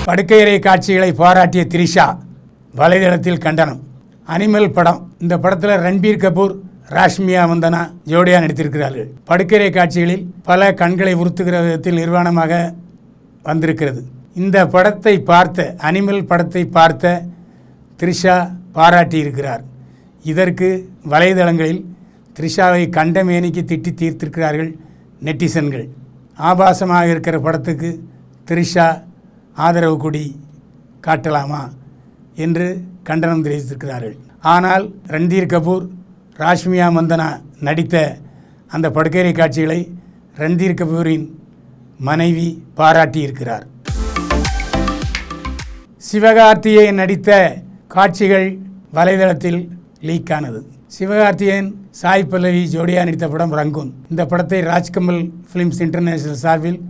படுக்கையறை காட்சிகளை பாராட்டிய த்ரிஷா வலைதளத்தில் கண்டனம். அனிமல் படம், இந்த படத்தில் ரன்பீர் கபூர், ராஷ்மியா மந்தனா ஜோடியா நடித்திருக்கிறார்கள். படுக்கையறை காட்சிகளில் பல கண்களை உறுத்துகிற விதத்தில் நிர்வாணமாக வந்திருக்கிறது. இந்த படத்தை பார்த்த, அனிமல் படத்தை பார்த்த த்ரிஷா பாராட்டியிருக்கிறார். இதற்கு வலைதளங்களில் த்ரிஷாவை கண்டமேனிக்கு திட்டி தீர்த்திருக்கிறார்கள் நெட்டிசன்கள். ஆபாசமாக இருக்கிற படத்துக்கு த்ரிஷா ஆதரவு கொடி காட்டலாமா என்று கண்டனம் தெரிவித்திருக்கிறார்கள். ஆனால் ரன்பீர் கபூர், ராஷ்மியா மந்தனா நடித்த அந்த படுக்கையறை காட்சிகளை ரன்பீர் கபூரின் மனைவி பாராட்டியிருக்கிறார். சிவகார்த்திகேயன் நடித்த காட்சிகள் வலைதளத்தில் லீக் ஆனது. சிவகார்த்திகேயன், சாய் பல்லவி ஜோடியா நடித்த படம் ரங்கூன். இந்த படத்தை ராஜ்கமல் ஃபிலிம்ஸ் இன்டர்நேஷனல் சார்பில்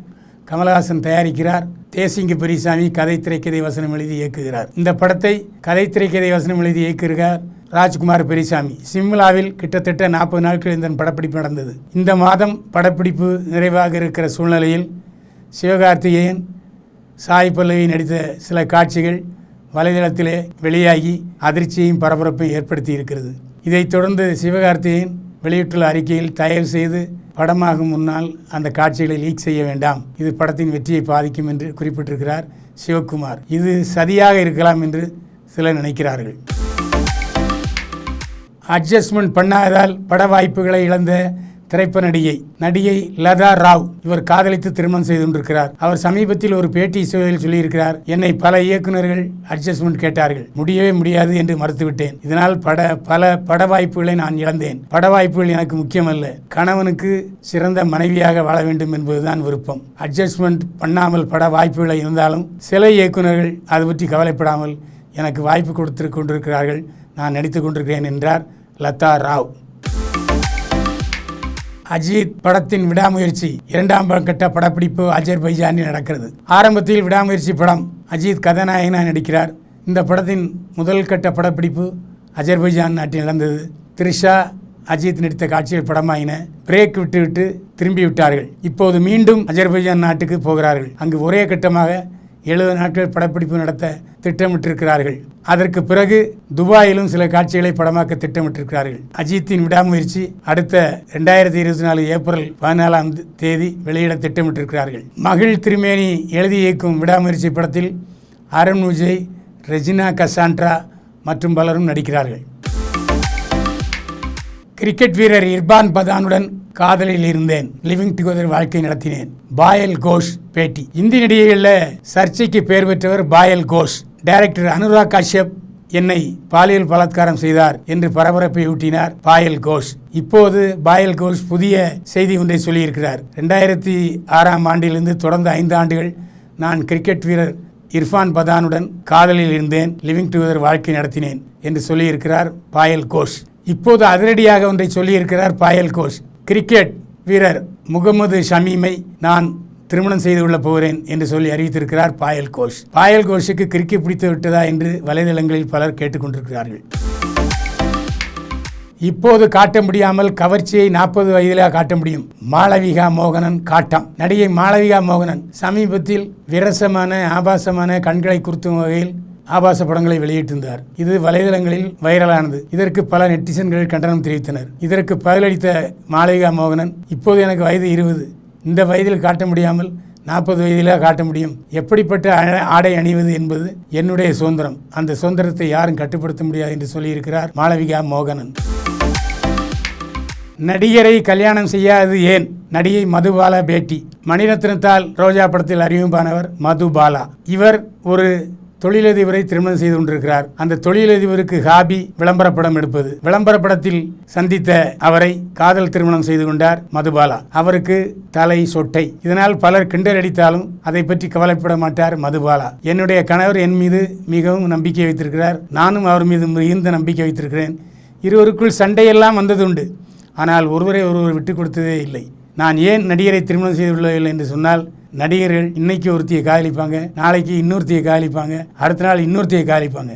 கமல்ஹாசன் தயாரிக்கிறார். தேசிங்கு பெரியசாமி கதை, திரைக்கதை, வசனம் எழுதி இயக்குகிறார். இந்த படத்தை கதை, திரைக்கதை, வசனம் எழுதி இயக்குகிறார் ராஜ்குமார் பெரியசாமி. சிம்லாவில் கிட்டத்தட்ட 40 நாட்கள் இந்த படப்பிடிப்பு நடந்தது. இந்த மாதம் படப்பிடிப்பு நிறைவாக இருக்கிற சூழ்நிலையில் சிவகார்த்திகேயன், சாய் பல்லவி நடித்த சில காட்சிகள் வலைதளத்திலே வெளியாகி அதிர்ச்சியையும் பரபரப்பையும் ஏற்படுத்தி இருக்கிறது. இதைத் தொடர்ந்து சிவகார்த்திகேயன் வெளியிட்டுள்ள அறிக்கையில், தயவு செய்து படமாகும் முன்னால் அந்த காட்சிகளை லீக் செய்ய வேண்டாம், இது படத்தின் வெற்றியை பாதிக்கும் என்று குறிப்பிட்டிருக்கிறார் சிவகுமார். இது சதியாக இருக்கலாம் என்று சிலர் நினைக்கிறார்கள். அட்ஜஸ்ட்மெண்ட் பண்ணாததால் பட வாய்ப்புகளை இழந்த திரைப்பட நடிகை லதா ராவ், இவர் காதலித்து திருமணம் செய்து கொண்டிருக்கிறார். அவர் சமீபத்தில் ஒரு பேட்டி சொல்லியிருக்கிறார், என்னை பல இயக்குநர்கள் அட்ஜஸ்ட்மெண்ட் கேட்டார்கள், முடியவே முடியாது என்று மறுத்துவிட்டேன். இதனால் பல பட வாய்ப்புகளை நான் இழந்தேன். பட வாய்ப்புகள் எனக்கு முக்கியமல்ல, கணவனுக்கு சிறந்த மனைவியாக வாழ வேண்டும் என்பதுதான் விருப்பம். அட்ஜஸ்ட்மெண்ட் பண்ணாமல் பட வாய்ப்புகளை இருந்தாலும் சில இயக்குநர்கள் அது பற்றி கவலைப்படாமல் எனக்கு வாய்ப்பு கொடுத்து கொண்டிருக்கிறார்கள், நான் நடித்து கொண்டிருக்கிறேன் என்றார் லதா ராவ். அஜித் படத்தின் விடாமுயற்சி 2ஆம் கட்ட படப்பிடிப்பு அஜர்பைஜானில் நடக்கிறது. ஆரம்பத்தில் விடாமுயற்சி படம் அஜித் கதாநாயகனாக நடிக்கிறார். இந்த படத்தின் முதல் கட்ட படப்பிடிப்பு அஜர்பைஜான் நாட்டில் நடந்தது. த்ரிஷா, அஜித் நடித்த காட்சிகள் படமாயின. பிரேக் விட்டு திரும்பிவிட்டார்கள். இப்போது மீண்டும் அஜர்பைஜான் நாட்டுக்கு போகிறார்கள். அங்கு ஒரே கட்டமாக 70 நாட்கள் படப்பிடிப்பு நடத்த திட்டமிட்டிருக்கிறார்கள். அதற்கு பிறகு துபாயிலும் சில காட்சிகளை படமாக்க திட்டமிட்டிருக்கிறார்கள். அஜித்தின் விடாமுயற்சி அடுத்த 2024 ஏப்ரல் 14ஆம் தேதி வெளியிட திட்டமிட்டிருக்கிறார்கள். மகிழ் திருமேனி எழுதி இயக்கும் விடாமுயற்சி படத்தில் அருண் விஜய், ரெஜினா கசாண்ட்ரா மற்றும் பலரும் நடிக்கிறார்கள். கிரிக்கெட் வீரர் இர்பான் பதானுடன் காதலில் இருந்தேன், லிவிங் டுகெதர் வாழ்க்கை நடத்தினேன். பாயல் கோஷ் பேட்டி. இந்தி நடிகைகளில் சர்ச்சைக்கு பெயர் பெற்றவர் பாயல் கோஷ். டைரக்டர் அனுராக் காஷ்யப் என்னை பாலியல் பலாத்காரம் செய்தார் என்று பரபரப்பை ஊட்டினார் பாயல் கோஷ். இப்போது பாயல் கோஷ் புதிய செய்தி ஒன்றை சொல்லியிருக்கிறார். 2006ஆம் ஆண்டிலிருந்து தொடர்ந்து 5 ஆண்டுகள் நான் கிரிக்கெட் வீரர் இர்ஃபான் பதானுடன் காதலில் இருந்தேன், லிவிங் டுகெதர் வாழ்க்கை நடத்தினேன் என்று சொல்லியிருக்கிறார் பாயல் கோஷ். இப்போது அதிரடியாக ஒன்றை சொல்லியிருக்கிறார் பாயல் கோஷ். கிரிக்கெட் வீரர் முகமது ஷமீமை நான் திருமணம் செய்து கொள்ளப் போகிறேன் என்று சொல்லி அறிவித்திருக்கிறார் பாயல் கோஷ். பாயல் கோஷுக்கு கிரிக்கெட் பிடித்து விட்டதா என்று வலைதளங்களில் பலர் கேட்டுக்கொண்டிருக்கிறார்கள். இப்போது காட்ட முடியாமல் கவர்ச்சியை 40 வயதில் காட்ட முடியும். மாளவிகா மோகனன் காட்டம். நடிகை மாளவிகா மோகனன் சமீபத்தில் விரசமான, ஆபாசமான, கண்களை குறுத்தும் வகையில் ஆபாச படங்களை வெளியிட்டிருந்தார். இது வலைதளங்களில் வைரலானது. இதற்கு பல நெட்டிசன்கள் கண்டனம் தெரிவித்தனர். இதற்கு பதிலளித்த மாளவிகா மோகனன், இப்போது எனக்கு வயது 20, இந்த வயதில் காட்ட முடியாமல் 40 வயதில் காட்ட முடியும். எப்படிப்பட்ட ஆடை அணிவது என்பது என்னுடைய சுதந்திரம், அந்த சுதந்திரத்தை யாரும் கட்டுப்படுத்த முடியாது என்று சொல்லியிருக்கிறார் மாளவிகா மோகனன். நடிகரை கல்யாணம் செய்யாது ஏன்? நடிகை மதுபாலா பேட்டி. மணிரத்னத்தால் ரோஜா படத்தில் அறிமுகமானவர் மதுபாலா. இவர் ஒரு தொழிலதிபரை திருமணம் செய்து கொண்டிருக்கிறார். அந்த தொழிலதிபருக்கு ஹாபி விளம்பர படம் எடுப்பது. விளம்பர படத்தில் சந்தித்த அவரை காதல் திருமணம் செய்து கொண்டார் மதுபாலா. அவருக்கு தலை சொட்டை. இதனால் பலர் கிண்டல் அடித்தாலும் அதை பற்றி கவலைப்பட மாட்டார் மதுபாலா. என்னுடைய கணவர் என் மீது மிகவும் நம்பிக்கை வைத்திருக்கிறார், நானும் அவர் மீது மிகுந்த நம்பிக்கை வைத்திருக்கிறேன். இருவருக்குள் சண்டையெல்லாம் வந்ததுண்டு, ஆனால் ஒருவரை ஒருவர் விட்டு கொடுத்ததே இல்லை. நான் ஏன் நடிகரை திருமணம் செய்து கொள்ளவில்லை என்று சொன்னால், நடிகர்கள் இன்னைக்கு ஒருத்தியை காதலிப்பாங்க, நாளைக்கு இன்னொருத்தியை காதலிப்பாங்க, அடுத்த நாள் இன்னொருத்தியை காதலிப்பாங்க.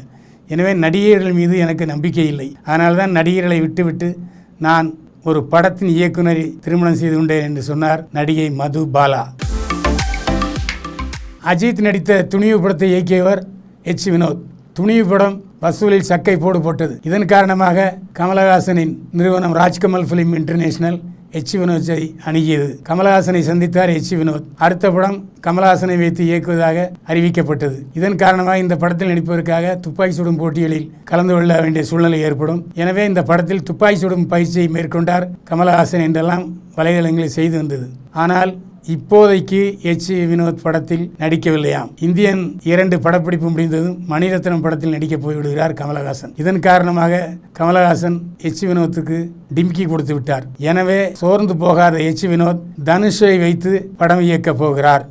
எனவே நடிகர்கள் மீது எனக்கு நம்பிக்கை இல்லை. அதனால தான் நடிகர்களை விட்டுவிட்டு நான் ஒரு படத்தின் இயக்குனரை திருமணம் செய்து கொண்டேன் என்று சொன்னார் நடிகை மதுபாலா. அஜித் நடித்த துணிவு படத்தை இயக்கியவர் எச் வினோத். துணிவு படம் வசூலில் சக்கை போடு போட்டது. இதன் காரணமாக கமலஹாசனின் நிறுவனம் ராஜ்கமல் ஃபிலிம் இன்டர்நேஷனல் எச் வினோத்தை அணுகியது. கமலஹாசனை சந்தித்தார் எச் வினோத். அடுத்த படம் கமலஹாசனை வைத்து இயக்குவதாக அறிவிக்கப்பட்டது. இதன் காரணமாக இந்த படத்தில் நடிப்பதற்காக துப்பாக்கி சுடும் போட்டிகளில் கலந்து கொள்ள வேண்டிய சூழ்நிலை ஏற்படும். எனவே இந்த படத்தில் துப்பாக்கி சுடும் பயிற்சியை மேற்கொண்டார் கமலஹாசன் என்றெல்லாம் வலைதளங்களில் செய்து வந்தது. ஆனால் இப்போதைக்கு எச் வினோத் படத்தில் நடிக்கவில்லையாம். இந்தியன் 2 படப்பிடிப்பு முடிந்ததும் மணிரத்னம் படத்தில் நடிக்கப் போய்விடுகிறார் கமலஹாசன். இதன் காரணமாக கமலஹாசன் எச் வினோத்துக்கு டிம்கி கொடுத்து விட்டார். எனவே சோர்ந்து போகாத எச் வினோத் தனுஷை வைத்து படம் இயக்கப் போகிறார்.